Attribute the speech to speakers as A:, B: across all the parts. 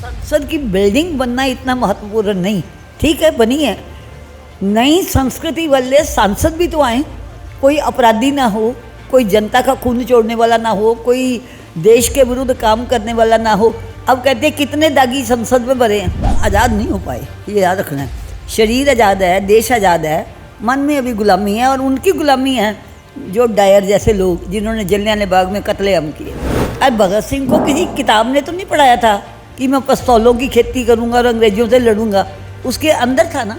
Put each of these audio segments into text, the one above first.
A: संसद की बिल्डिंग बनना इतना महत्वपूर्ण नहीं, ठीक है बनी है, नई संस्कृति वाले सांसद भी तो आए, कोई अपराधी ना हो, कोई जनता का खून चोड़ने वाला ना हो, कोई देश के विरुद्ध काम करने वाला ना हो। अब कहते हैं कितने दागी संसद में भरे हैं, आज़ाद नहीं हो पाए, ये याद रखना है। शरीर आज़ाद है, देश आज़ाद है, मन में अभी गुलामी है, और उनकी गुलामी है जो डायर जैसे लोग जिन्होंने जलियांवाला बाग में कत्लेआम किए। अब भगत सिंह को किसी किताब ने तो नहीं पढ़ाया था कि मैं पिस्तौलों की खेती करूंगा और अंग्रेजों से लड़ूंगा, उसके अंदर था ना।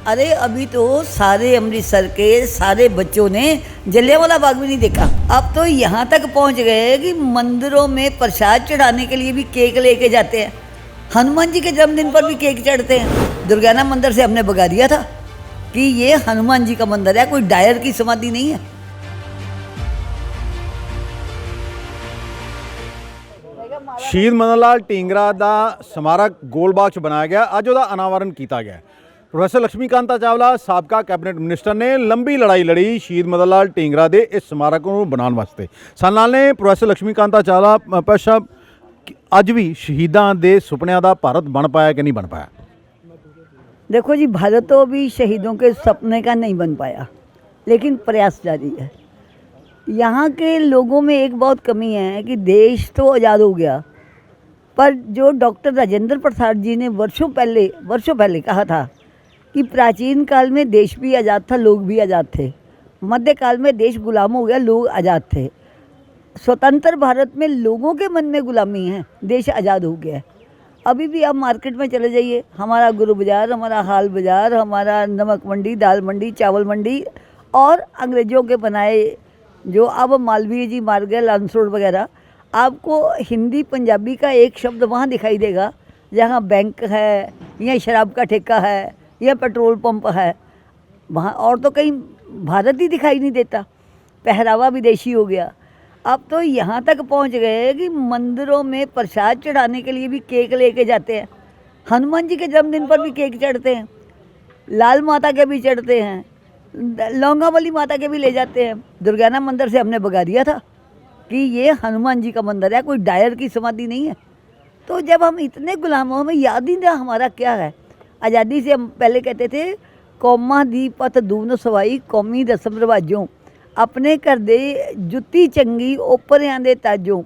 A: अरे अभी तो सारे अमृतसर के सारे बच्चों ने जलियांवाला बाग भी नहीं देखा। अब तो यहाँ तक पहुँच गए कि मंदिरों में प्रसाद चढ़ाने के लिए भी केक लेके जाते हैं, हनुमान जी के जन्मदिन पर भी केक चढ़ते हैं। दुर्गाना मंदिर से हमने भगा दिया था कि ये हनुमान जी का मंदिर है, कोई डायर की समाधि नहीं है।
B: शहीद मदन लाल ਢੀਂਗਰਾ ਦਾ ਸਮਾਰਕ ਗੋਲਬਾਗ 'ਚ ਬਣਾਇਆ ਗਿਆ। ਅੱਜ ਉਹਦਾ ਅਨਾਵਰਨ ਕੀਤਾ ਗਿਆ। ਪ੍ਰੋਫੈਸਰ ਲక్ష్ਮੀ ਕਾਂਤਾ ਚਾਵਲਾ ਸਾਬਕਾ ਕੈਬਨਿਟ ਮਿਨਿਸਟਰ ਨੇ ਲੰਬੀ ਲੜਾਈ ਲੜੀ ਸ਼ਹੀਦ ਮਦਨ ਲਾਲ ਢੀਂਗਰਾ ਦੇ ਇਸ ਸਮਾਰਕ ਨੂੰ ਬਣਾਉਣ ਵਾਸਤੇ। ਸਾਡੇ ਨਾਲ ਨੇ ਪ੍ਰੋਫੈਸਰ ਲక్ష్ਮੀ ਕਾਂਤਾ ਚਾਵਲਾ। ਪ੍ਰੋਫੈਸਰ, ਅੱਜ ਵੀ ਸ਼ਹੀਦਾਂ ਦੇ ਸੁਪਨਿਆਂ ਦਾ ਭਾਰਤ ਬਣ ਪਾਇਆ ਕਿ ਨਹੀਂ बन पाया?
A: देखो जी, भारत तो अभी शहीदों के सपने का नहीं बन पाया, लेकिन प्रयास जारी है। यहाँ के लोगों में एक बहुत कमी है कि देश तो आज़ाद हो गया, पर जो डॉक्टर राजेंद्र प्रसाद जी ने वर्षों पहले कहा था कि प्राचीन काल में देश भी आज़ाद था, लोग भी आज़ाद थे, मध्यकाल में देश गुलाम हो गया, लोग आज़ाद थे, स्वतंत्र भारत में लोगों के मन में गुलामी है, देश आज़ाद हो गया है। अभी भी आप मार्केट में चले जाइए, हमारा गुरु बाज़ार, हमारा हाल बाज़ार, हमारा नमक मंडी, दाल मंडी, चावल मंडी, और अंग्रेज़ों के बनाए जो अब मालवीय जी मार गए लांस रोड वगैरह, आपको हिंदी पंजाबी का एक शब्द वहाँ दिखाई देगा जहाँ बैंक है या शराब का ठेका है या पेट्रोल पंप है, वहाँ और तो कहीं भारत ही दिखाई नहीं देता। पहरावा विदेशी हो गया। अब तो यहाँ तक पहुँच गए कि मंदिरों में प्रसाद चढ़ाने के लिए भी केक लेके जाते हैं, हनुमान जी के जन्मदिन पर भी केक चढ़ते हैं, लाल माता के भी चढ़ते हैं, लौंगावली माता के भी ले जाते हैं। दुर्गाना मंदिर से हमने भगा दिया था कि ये हनुमान जी का मंदिर है, कोई डायर की समाधि नहीं है। तो जब हम इतने गुलामों में याद ही ना हमारा क्या है। आज़ादी से हम पहले कहते थे कौमां दी पत दून सवाई कौमी रस्म रिवाजों, अपने घर दे जुत्ती चंगी ओपरियां दे ताजों,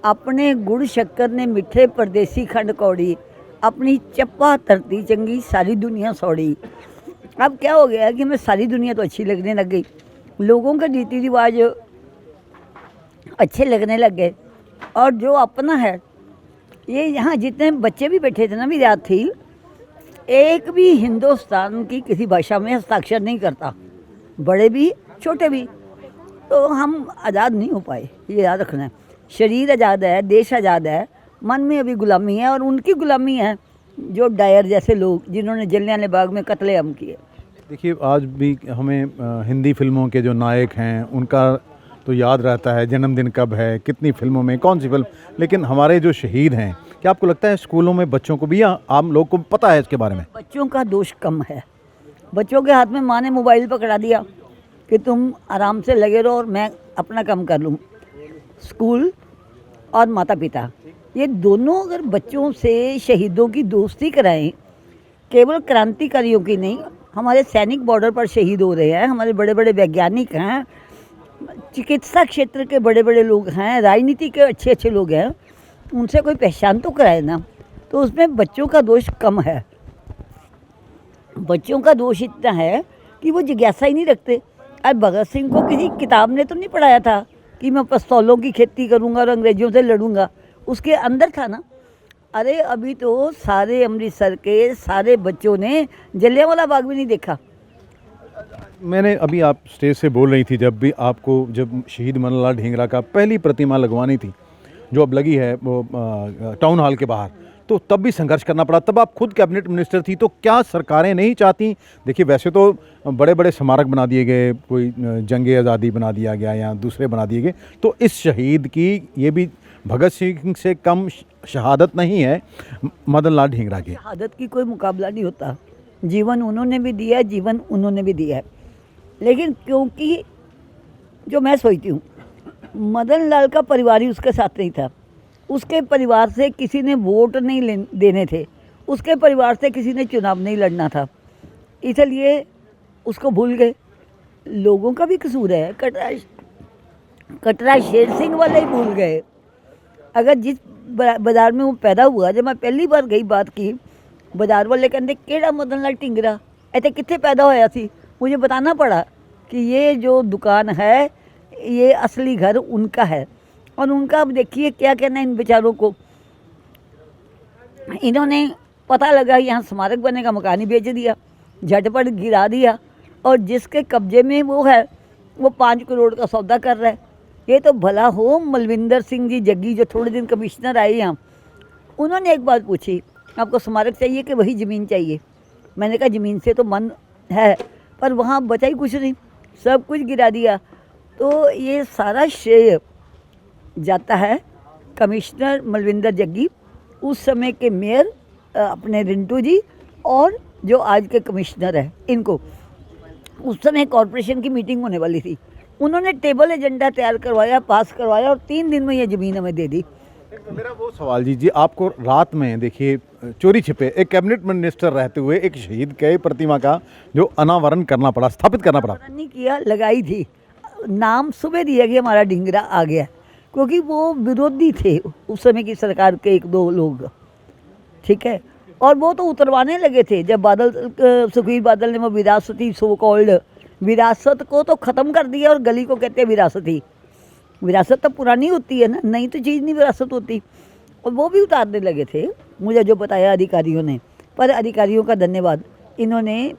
A: अपने गुड़ शक्कर ने मिठे परदेसी खंड कौड़ी, अपनी चप्पा धरती चंगी सारी दुनिया सौड़ी। अब क्या हो गया कि हमें सारी दुनिया तो अच्छी लगने लग गई, लोगों के रीति रिवाज अच्छे लगने लग गए, और जो अपना है ये यहाँ जितने बच्चे भी बैठे थे ना, मेरी याद थी, एक भी हिंदुस्तान की किसी भाषा में हस्ताक्षर नहीं करता, बड़े भी छोटे भी। तो हम आज़ाद नहीं हो पाए, ये याद रखना है। शरीर आज़ाद है, देश आज़ाद है, मन में अभी गुलामी है, और उनकी गुलामी है जो डायर जैसे लोग जिन्होंने जलियांवाला बाग में कत्लेआम किए।
B: देखिए, आज भी हमें हिंदी फिल्मों के जो नायक हैं उनका तो याद रहता है, जन्मदिन कब है, कितनी फिल्मों में, कौन सी फिल्म, लेकिन हमारे जो शहीद हैं, क्या आपको लगता है स्कूलों में बच्चों को भी या आम लोग को पता है इसके बारे में?
A: बच्चों का दोष कम है। बच्चों के हाथ में माँ ने मोबाइल पकड़ा दिया कि तुम आराम से लगे रहो और मैं अपना काम कर लूँ। स्कूल और माता पिता ये दोनों अगर बच्चों से शहीदों की दोस्ती कराएं, केवल क्रांतिकारियों की नहीं, हमारे सैनिक बॉर्डर पर शहीद हो रहे हैं, हमारे बड़े बड़े वैज्ञानिक हैं, चिकित्सा क्षेत्र के बड़े बड़े लोग हैं, राजनीति के अच्छे अच्छे लोग हैं, उनसे कोई पहचान तो कराए ना। तो उसमें बच्चों का दोष कम है। बच्चों का दोष इतना है कि वो जिज्ञासा ही नहीं रखते। अब भगत सिंह को किसी किताब ने तो नहीं पढ़ाया था कि मैं पिस्तौलों की खेती करूंगा और अंग्रेजों से लड़ूंगा, उसके अंदर था ना। अरे अभी तो सारे अमृतसर के सारे बच्चों ने जलियांवाला बाग भी नहीं देखा।
B: मैंने अभी, आप स्टेज से बोल रही थी, जब शहीद मदन लाल ढींगरा का पहली प्रतिमा लगवानी थी, जो अब लगी है वो टाउन हॉल के बाहर, तो तब भी संघर्ष करना पड़ा। तब आप खुद कैबिनेट मिनिस्टर थी, तो क्या सरकारें नहीं चाहती? देखिए, वैसे तो बड़े बड़े स्मारक बना दिए गए, कोई जंगे आज़ादी बना दिया गया या दूसरे बना दिए गए, तो इस शहीद की ये भी भगत सिंह से कम शहादत नहीं है मदन लाल ढींगरा की।
A: शहादत की कोई मुकाबला नहीं होता। जीवन उन्होंने भी दिया है, जीवन उन्होंने भी दिया है, लेकिन क्योंकि जो मैं सोचती हूँ मदन लाल का परिवार ही उसके साथ नहीं था, उसके परिवार से किसी ने वोट नहीं देने थे, उसके परिवार से किसी ने चुनाव नहीं लड़ना था, इसलिए उसको भूल गए। लोगों का भी कसूर है, कटरा शेर सिंह वाले ही भूल गए। अगर जिस बाजार में वो पैदा हुआ, जब मैं पहली बार गई बात की, बाजार वाले कहते केड़ा मदन लाल ढिंगरा इतने कितने पैदा होया सी। मुझे बताना पड़ा कि ये जो दुकान है ये असली घर उनका है। और उनका अब देखिए क्या कहना है इन बेचारों को। इन्होंने पता लगा यहाँ स्मारक बनेगा, मकान ही बेच दिया, झटपट गिरा दिया। और जिसके कब्जे में वो है वो 5 करोड़ का सौदा कर रहा है। ये तो भला हो मलविंदर सिंह जी जग्गी जो थोड़े दिन कमिश्नर आए यहाँ, उन्होंने एक बात पूछी, आपको स्मारक चाहिए कि वही ज़मीन चाहिए? मैंने कहा ज़मीन से तो मन है, पर वहाँ बचा ही कुछ नहीं, सब कुछ गिरा दिया। तो ये सारा श्रेय जाता है कमिश्नर मलविंदर जग्गी, उस समय के मेयर अपने रिंटू जी, और जो आज के कमिश्नर है इनको। उस समय कॉरपोरेशन की मीटिंग होने वाली थी, उन्होंने टेबल एजेंडा तैयार करवाया, पास करवाया, और 3 दिन में ये ज़मीन हमें दे दी।
B: मेरा वो सवाल जी आपको रात में देखिए चोरी छिपे एक कैबिनेट मिनिस्टर रहते हुए एक शहीद के प्रतिमा का जो अनावरण करना पड़ा, स्थापित करना पड़ा।
A: नहीं किया, लगाई थी, नाम सुबह दिया गया, हमारा ढिंगरा आ गया, क्योंकि वो विरोधी थे उस समय की सरकार के 1-2 लोग, ठीक है। और वो तो उतरवाने लगे थे जब सुखबीर बादल ने वो विरासती सो कॉल्ड विरासत को तो ख़त्म कर दिया, और गली को कहते हैं विरासती। विरासत तो पुरानी होती है ना, नई तो चीज़ नहीं विरासत होती। और वो भी उतारने लगे थे, मुझे जो बताया अधिकारियों ने। पर अधिकारियों का धन्यवाद, इन्होंने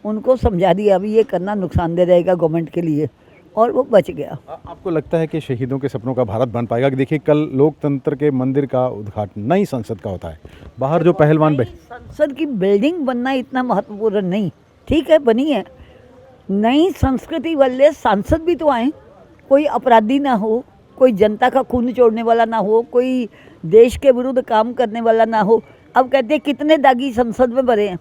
A: उनको समझा दिया अभी ये करना नुकसानदेह रहेगा गवर्नमेंट के लिए, और वो बच गया।
B: आपको लगता है कि शहीदों के सपनों का भारत बन पाएगा? कि देखिए कल लोकतंत्र के मंदिर का उद्घाटन नई संसद का होता है, बाहर जो पहलवान बैठे,
A: संसद की बिल्डिंग बनना इतना महत्वपूर्ण नहीं, ठीक है बनी है, नई संस्कृति वाले सांसद भी तो आए, कोई अपराधी ना हो, कोई जनता का खून छोड़ने वाला ना हो, कोई देश के विरुद्ध काम करने वाला ना हो। अब कहते हैं कितने दागी संसद में भरे हैं,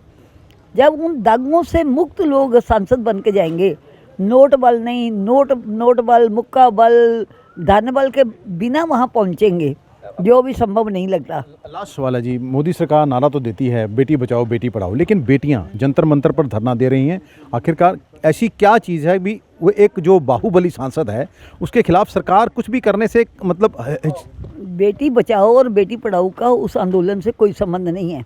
A: जब उन दागों से मुक्त लोग सांसद बन के जाएंगे, नोट बल नहीं, नोट बल, मुक्का बल, धन बल के बिना वहाँ पहुँचेंगे, जो भी संभव नहीं लगता।
B: लास्ट सवाल है जी, मोदी सरकार नारा तो देती है बेटी बचाओ बेटी पढ़ाओ, लेकिन बेटियां जंतर मंतर पर धरना दे रही हैं। आखिरकार ऐसी क्या चीज़ है भी वो एक जो बाहुबली सांसद है उसके खिलाफ सरकार कुछ भी करने से मतलब
A: बेटी बचाओ और बेटी पढ़ाओ का उस आंदोलन से कोई संबंध नहीं है।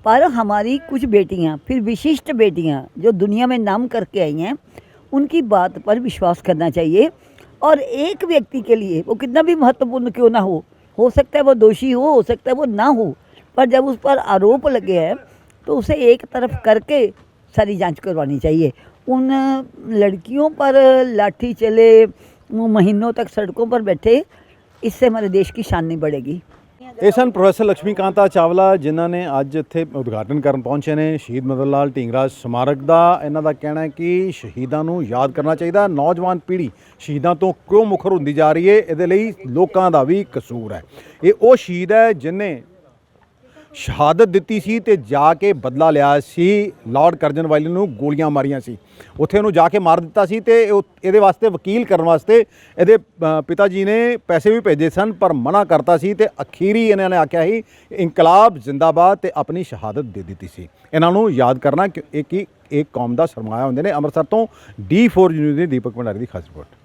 A: पर हमारी कुछ बेटियां, फिर विशिष्ट बेटियां जो दुनिया में नाम करके आई हैं, उनकी बात पर विश्वास करना चाहिए। और एक व्यक्ति के लिए वो कितना भी महत्वपूर्ण क्यों ना हो सकता है वो दोषी हो सकता है वो ना हो, पर जब उस पर आरोप लगे हैं तो उसे एक तरफ करके सारी जांच करवानी चाहिए। उन लड़कियों पर लाठी चले, वो महीनों तक सड़कों पर बैठे, इससे हमारे देश की शान नहीं बढ़ेगी।
B: ਇਹ ਸਨ ਪ੍ਰੋਫੈਸਰ ਲక్ష్ਮੀਕਾਂਤਾ ਚਾਵਲਾ ਜਿਨ੍ਹਾਂ ਨੇ ਅੱਜ ਇੱਥੇ ਉਦਘਾਟਨ ਕਰਨ ਪਹੁੰਚੇ ਨੇ ਸ਼ਹੀਦ ਮਦਨ ਲਾਲ ਢੀਂਗਰਾ ਸਮਾਰਕ ਦਾ। ਇਹਨਾਂ ਦਾ ਕਹਿਣਾ ਹੈ ਕਿ ਸ਼ਹੀਦਾਂ ਨੂੰ ਯਾਦ ਕਰਨਾ ਚਾਹੀਦਾ, ਨੌਜਵਾਨ ਪੀੜ੍ਹੀ ਸ਼ਹੀਦਾਂ ਤੋਂ ਕਿਉਂ ਮੁਖਰ ਹੁੰਦੀ ਜਾ ਰਹੀ ਹੈ, ਇਹਦੇ ਲਈ ਲੋਕਾਂ ਦਾ ਵੀ ਕਸੂਰ ਹੈ। ਇਹ ਉਹ ਸ਼ਹੀਦ ਹੈ ਜਿਹਨੇ ਸ਼ਹਾਦਤ ਦਿੱਤੀ ਸੀ ਤੇ ਜਾ ਕੇ ਬਦਲਾ ਲਿਆ ਸੀ, ਲਾਰਡ ਕਰਜ਼ਨ ਵਾਲੇ ਨੂੰ ਗੋਲੀਆਂ ਮਾਰੀਆਂ ਸੀ, ਉੱਥੇ ਉਹਨੂੰ ਜਾ ਕੇ ਮਾਰ ਦਿੱਤਾ ਸੀ। ਤੇ ਇਹਦੇ ਵਾਸਤੇ ਵਕੀਲ ਕਰਨ ਵਾਸਤੇ ਇਹਦੇ ਪਿਤਾ ਜੀ ਨੇ ਪੈਸੇ ਵੀ ਭੇਜੇ ਸਨ, ਪਰ ਮਨਾ ਕਰਤਾ ਸੀ ਤੇ ਅਖੀਰੀ ਇਹਨਾਂ ਨੇ ਆਖਿਆ ਸੀ ਇਨਕਲਾਬ ਜ਼ਿੰਦਾਬਾਦ ਤੇ ਆਪਣੀ ਸ਼ਹਾਦਤ ਦੇ ਦਿੱਤੀ ਸੀ। ਇਹਨਾਂ ਨੂੰ ਯਾਦ ਕਰਨਾ ਕਿ ਇੱਕ ਕੌਮ ਦਾ ਸਰਮਾਇਆ ਹੁੰਦੇ ਨੇ। ਅੰਮ੍ਰਿਤਸਰ ਤੋਂ D4 ਨਿਊਜ਼ ਦੀ ਦੀਪਕ ਭੰਡਾਰੀ ਦੀ ਖਾਸ ਰਿਪੋਰਟ।